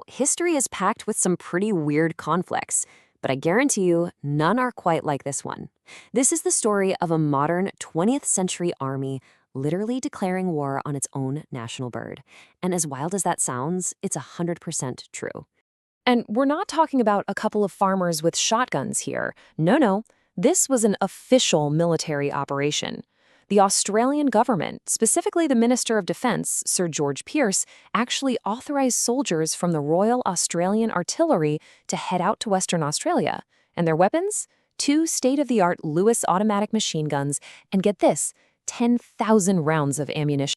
History is packed with some pretty weird conflicts, but I guarantee you, none are quite like this one. This is the story of a modern 20th century army literally declaring war on its own national bird. And as wild as that sounds, it's 100% true. And we're not talking about a couple of farmers with shotguns here. No. This was an official military operation. The Australian government, specifically the Minister of Defence, Sir George Pearce, actually authorized soldiers from the Royal Australian Artillery to head out to Western Australia. And their weapons? 2 state-of-the-art Lewis automatic machine guns, and get this, 10,000 rounds of ammunition.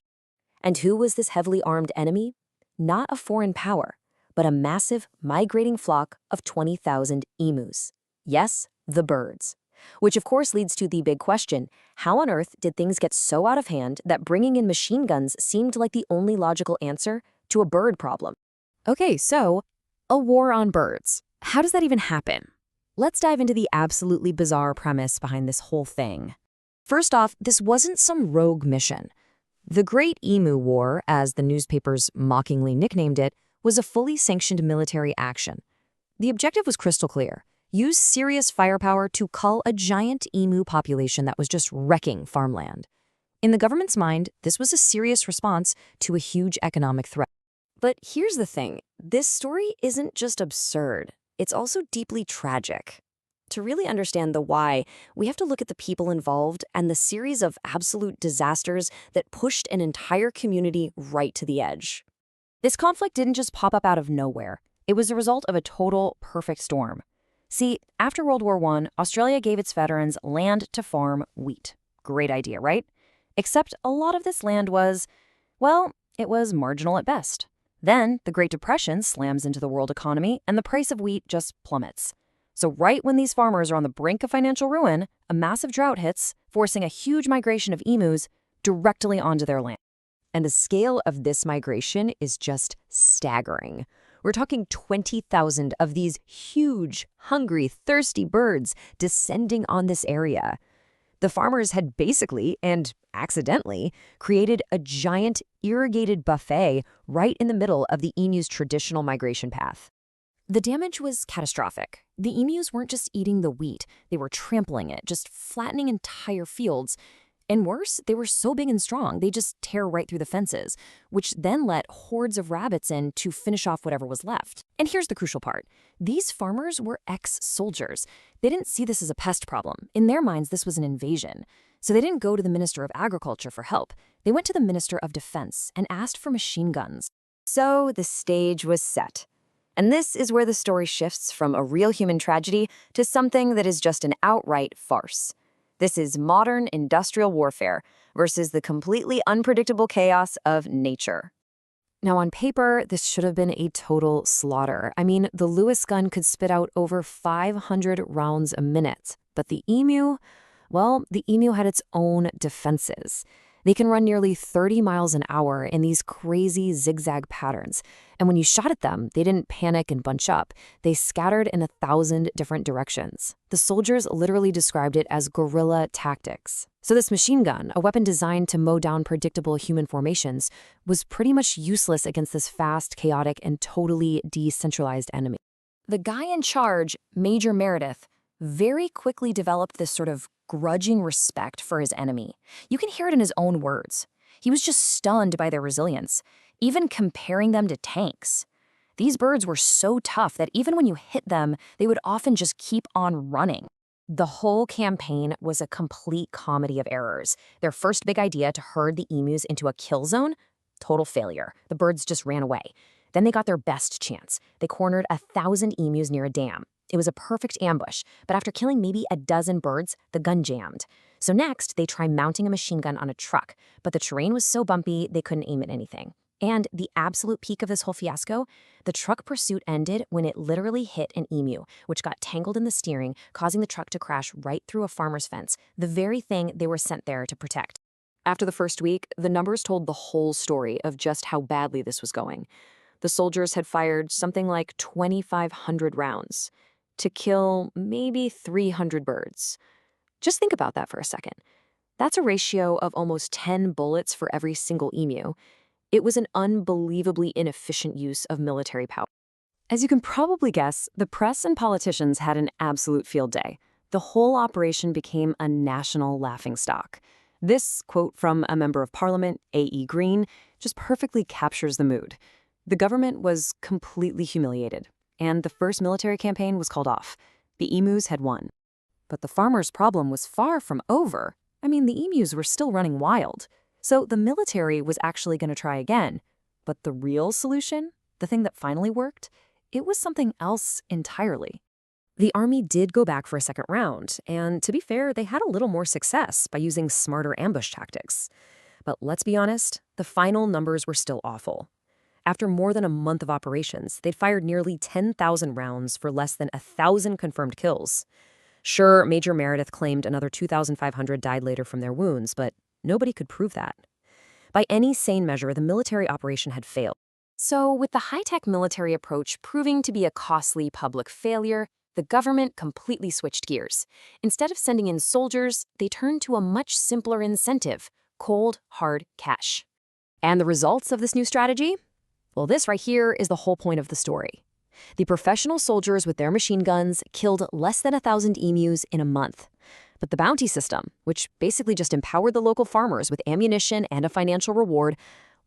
And who was this heavily armed enemy? Not a foreign power, but a massive migrating flock of 20,000 emus. Yes, the birds. Which of course leads to the big question, how on earth did things get so out of hand that bringing in machine guns seemed like the only logical answer to a bird problem? Okay, so, a war on birds. How does that even happen? Let's dive into the absolutely bizarre premise behind this whole thing. First off, this wasn't some rogue mission. The Great Emu War, as the newspapers mockingly nicknamed it, was a fully sanctioned military action. The objective was crystal clear. Use serious firepower to cull a giant emu population that was just wrecking farmland. In the government's mind, this was a serious response to a huge economic threat. But here's the thing, this story isn't just absurd, it's also deeply tragic. To really understand the why, we have to look at the people involved and the series of absolute disasters that pushed an entire community right to the edge. This conflict didn't just pop up out of nowhere. It was the result of a total perfect storm. See, after World War I, Australia gave its veterans land to farm wheat. Great idea, right? Except a lot of this land was, well, it was marginal at best. Then, the Great Depression slams into the world economy and the price of wheat just plummets. So right when these farmers are on the brink of financial ruin, a massive drought hits, forcing a huge migration of emus directly onto their land. And the scale of this migration is just staggering. We're talking 20,000 of these huge, hungry, thirsty birds descending on this area. The farmers had basically, and accidentally, created a giant irrigated buffet right in the middle of the emu's traditional migration path. The damage was catastrophic. The emus weren't just eating the wheat, they were trampling it, just flattening entire fields. And worse, they were so big and strong, they just tear right through the fences, which then let hordes of rabbits in to finish off whatever was left. And here's the crucial part. These farmers were ex-soldiers. They didn't see this as a pest problem. In their minds, this was an invasion. So they didn't go to the Minister of Agriculture for help. They went to the Minister of Defense and asked for machine guns. So the stage was set. And this is where the story shifts from a real human tragedy to something that is just an outright farce. This is modern industrial warfare versus the completely unpredictable chaos of nature. Now, on paper, this should have been a total slaughter. I mean, the Lewis gun could spit out over 500 rounds a minute. But the emu had its own defenses. They can run nearly 30 miles an hour in these crazy zigzag patterns. And when you shot at them, they didn't panic and bunch up. They scattered in 1,000 different directions. The soldiers literally described it as guerrilla tactics. So this machine gun, a weapon designed to mow down predictable human formations, was pretty much useless against this fast, chaotic, and totally decentralized enemy. The guy in charge, Major Meredith, very quickly developed this sort of grudging respect for his enemy. You can hear it in his own words. He was just stunned by their resilience, even comparing them to tanks. These birds were so tough that even when you hit them, they would often just keep on running. The whole campaign was a complete comedy of errors. Their first big idea to herd the emus into a kill zone? Total failure. The birds just ran away. Then they got their best chance. They cornered 1,000 emus near a dam. It was a perfect ambush, but after killing maybe a dozen birds, the gun jammed. So next, they tried mounting a machine gun on a truck, but the terrain was so bumpy, they couldn't aim at anything. And the absolute peak of this whole fiasco, the truck pursuit ended when it literally hit an emu, which got tangled in the steering, causing the truck to crash right through a farmer's fence, the very thing they were sent there to protect. After the first week, the numbers told the whole story of just how badly this was going. The soldiers had fired something like 2,500 rounds to kill maybe 300 birds. Just think about that for a second. That's a ratio of almost 10 bullets for every single emu. It was an unbelievably inefficient use of military power. As you can probably guess, the press and politicians had an absolute field day. The whole operation became a national laughingstock. This quote from a member of parliament, A.E. Green, just perfectly captures the mood. The government was completely humiliated, and the first military campaign was called off. The emus had won. But the farmers' problem was far from over. I mean, the emus were still running wild. So the military was actually going to try again. But the real solution, the thing that finally worked, it was something else entirely. The army did go back for a second round, and to be fair, they had a little more success by using smarter ambush tactics. But let's be honest, the final numbers were still awful. After more than a month of operations, they'd fired nearly 10,000 rounds for less than 1,000 confirmed kills. Sure, Major Meredith claimed another 2,500 died later from their wounds, but nobody could prove that. By any sane measure, the military operation had failed. So, with the high-tech military approach proving to be a costly public failure, the government completely switched gears. Instead of sending in soldiers, they turned to a much simpler incentive: cold, hard cash. And the results of this new strategy? Well, this right here is the whole point of the story. The professional soldiers with their machine guns killed less than 1,000 emus in a month. But the bounty system, which basically just empowered the local farmers with ammunition and a financial reward,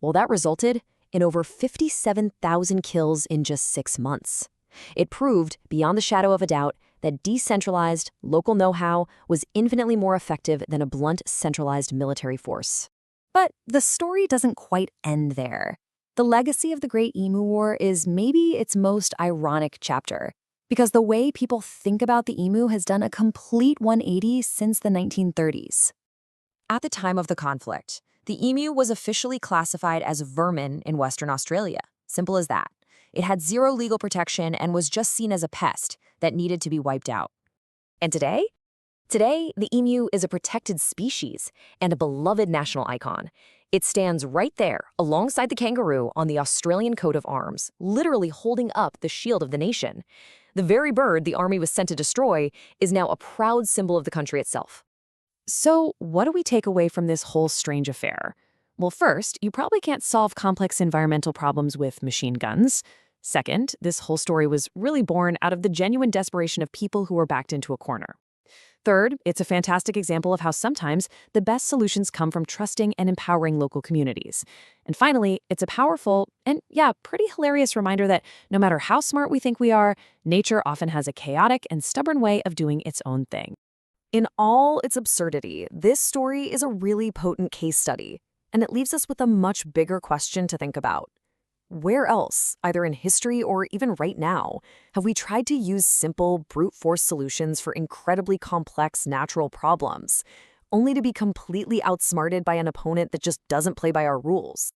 well, that resulted in over 57,000 kills in just 6 months. It proved, beyond the shadow of a doubt, that decentralized, local know-how was infinitely more effective than a blunt, centralized military force. But the story doesn't quite end there. The legacy of the Great Emu War is maybe its most ironic chapter, because the way people think about the emu has done a complete 180 since the 1930s. At the time of the conflict, the emu was officially classified as vermin in Western Australia. Simple as that. It had zero legal protection and was just seen as a pest that needed to be wiped out. And today? Today, the emu is a protected species and a beloved national icon. It stands right there, alongside the kangaroo, on the Australian coat of arms, literally holding up the shield of the nation. The very bird the army was sent to destroy is now a proud symbol of the country itself. So, what do we take away from this whole strange affair? Well, first, you probably can't solve complex environmental problems with machine guns. Second, this whole story was really born out of the genuine desperation of people who were backed into a corner. Third, it's a fantastic example of how sometimes the best solutions come from trusting and empowering local communities. And finally, it's a powerful and, pretty hilarious reminder that no matter how smart we think we are, nature often has a chaotic and stubborn way of doing its own thing. In all its absurdity, this story is a really potent case study, and it leaves us with a much bigger question to think about. Where else, either in history or even right now, have we tried to use simple, brute force solutions for incredibly complex natural problems, only to be completely outsmarted by an opponent that just doesn't play by our rules?